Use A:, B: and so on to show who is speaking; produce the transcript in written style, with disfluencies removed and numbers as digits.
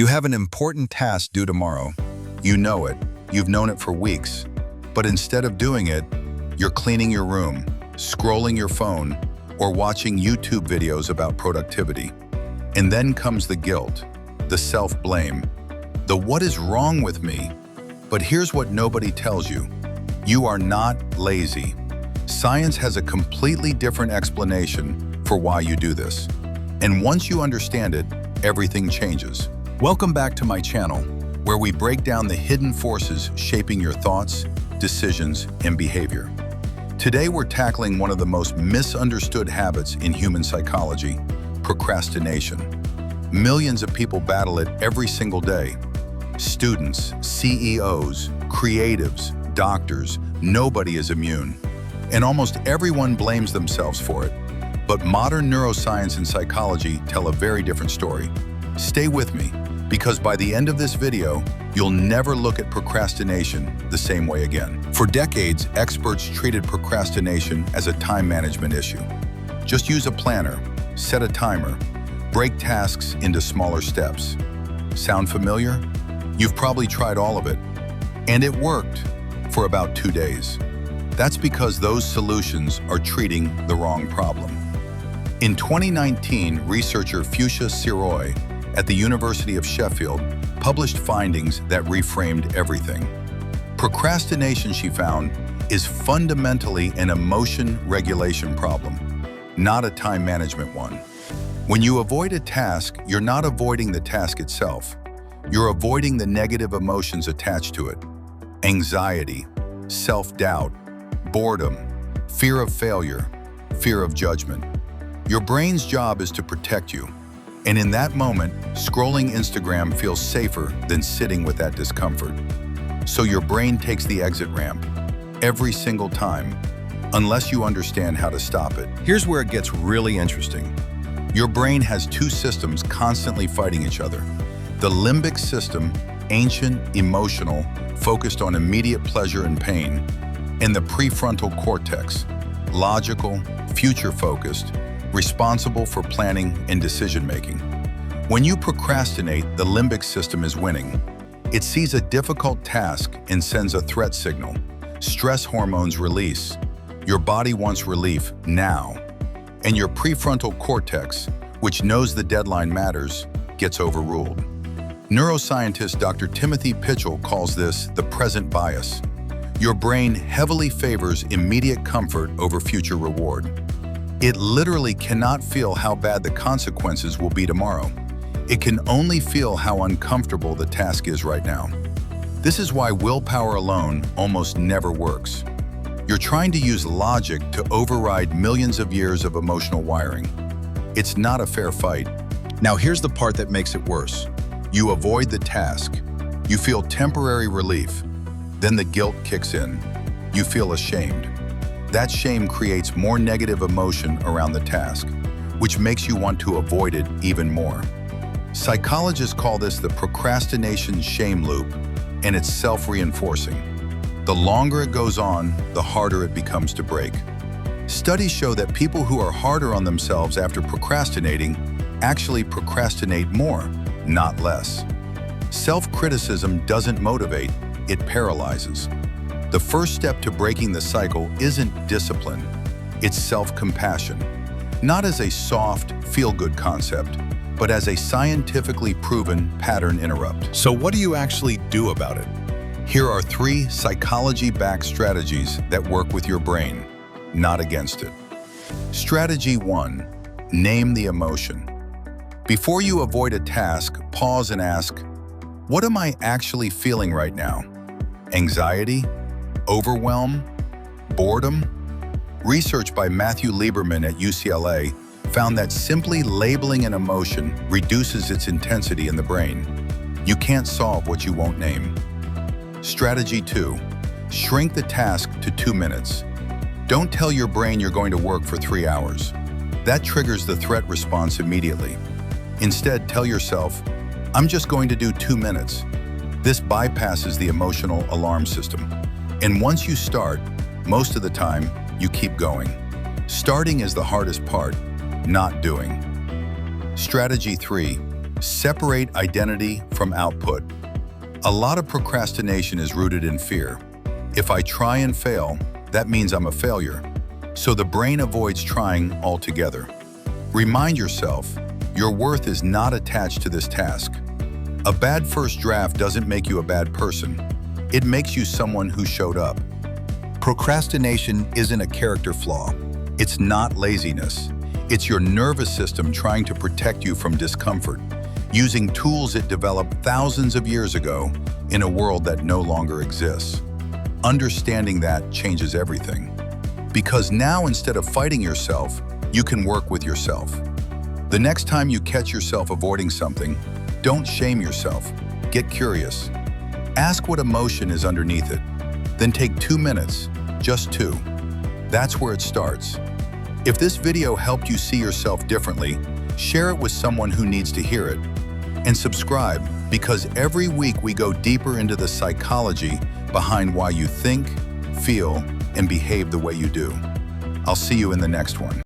A: You have an important task due tomorrow. You know it. You've known it for weeks. But instead of doing it, you're cleaning your room, scrolling your phone, or watching YouTube videos about productivity. And then comes the guilt, the self-blame, the what is wrong with me? But here's what nobody tells you. You are not lazy. Science has a completely different explanation for why you do this. And once you understand it, everything changes. Welcome back to my channel, where we break down the hidden forces shaping your thoughts, decisions, and behavior. Today we're tackling one of the most misunderstood habits in human psychology, procrastination. Millions of people battle it every single day. Students, CEOs, creatives, doctors, nobody is immune. And almost everyone blames themselves for it. But modern neuroscience and psychology tell a very different story. Stay with me, because by the end of this video, you'll never look at procrastination the same way again. For decades, experts treated procrastination as a time management issue. Just use a planner, set a timer, break tasks into smaller steps. Sound familiar? You've probably tried all of it. And it worked for about 2 days. That's because those solutions are treating the wrong problem. In 2019, researcher Fuchsia Siroy at the University of Sheffield published findings that reframed everything. Procrastination, she found, is fundamentally an emotion regulation problem, not a time management one. When you avoid a task, you're not avoiding the task itself. You're avoiding the negative emotions attached to it. Anxiety, self-doubt, boredom, fear of failure, fear of judgment. Your brain's job is to protect you. And in that moment, scrolling Instagram feels safer than sitting with that discomfort. So your brain takes the exit ramp every single time, unless you understand how to stop it. Here's where it gets really interesting. Your brain has two systems constantly fighting each other. The limbic system, ancient, emotional, focused on immediate pleasure and pain, and the prefrontal cortex, logical, future-focused, responsible for planning and decision-making. When you procrastinate, the limbic system is winning. It sees a difficult task and sends a threat signal. Stress hormones release. Your body wants relief now. And your prefrontal cortex, which knows the deadline matters, gets overruled. Neuroscientist Dr. Timothy Pitchell calls this the present bias. Your brain heavily favors immediate comfort over future reward. It literally cannot feel how bad the consequences will be tomorrow. It can only feel how uncomfortable the task is right now. This is why willpower alone almost never works. You're trying to use logic to override millions of years of emotional wiring. It's not a fair fight. Now here's the part that makes it worse. You avoid the task. You feel temporary relief. Then the guilt kicks in. You feel ashamed. That shame creates more negative emotion around the task, which makes you want to avoid it even more. Psychologists call this the procrastination shame loop, and it's self-reinforcing. The longer it goes on, the harder it becomes to break. Studies show that people who are harder on themselves after procrastinating actually procrastinate more, not less. Self-criticism doesn't motivate, it paralyzes. The first step to breaking the cycle isn't discipline, it's self-compassion. Not as a soft, feel-good concept, but as a scientifically proven pattern interrupt. So what do you actually do about it? Here are 3 psychology-backed strategies that work with your brain, not against it. Strategy 1, name the emotion. Before you avoid a task, pause and ask, what am I actually feeling right now? Anxiety? Overwhelm? Boredom? Research by Matthew Lieberman at UCLA found that simply labeling an emotion reduces its intensity in the brain. You can't solve what you won't name. Strategy 2, shrink the task to 2 minutes. Don't tell your brain you're going to work for 3 hours. That triggers the threat response immediately. Instead, tell yourself, I'm just going to do 2 minutes. This bypasses the emotional alarm system. And once you start, most of the time, you keep going. Starting is the hardest part, not doing. Strategy 3, Separate identity from output. A lot of procrastination is rooted in fear. If I try and fail, that means I'm a failure. So the brain avoids trying altogether. Remind yourself, your worth is not attached to this task. A bad first draft doesn't make you a bad person. It makes you someone who showed up. Procrastination isn't a character flaw. It's not laziness. It's your nervous system trying to protect you from discomfort, using tools it developed thousands of years ago in a world that no longer exists. Understanding that changes everything. Because now, instead of fighting yourself, you can work with yourself. The next time you catch yourself avoiding something, don't shame yourself. Get curious. Ask what emotion is underneath it. Then take 2 minutes, just 2. That's where it starts. If this video helped you see yourself differently, share it with someone who needs to hear it. And subscribe, because every week we go deeper into the psychology behind why you think, feel, and behave the way you do. I'll see you in the next one.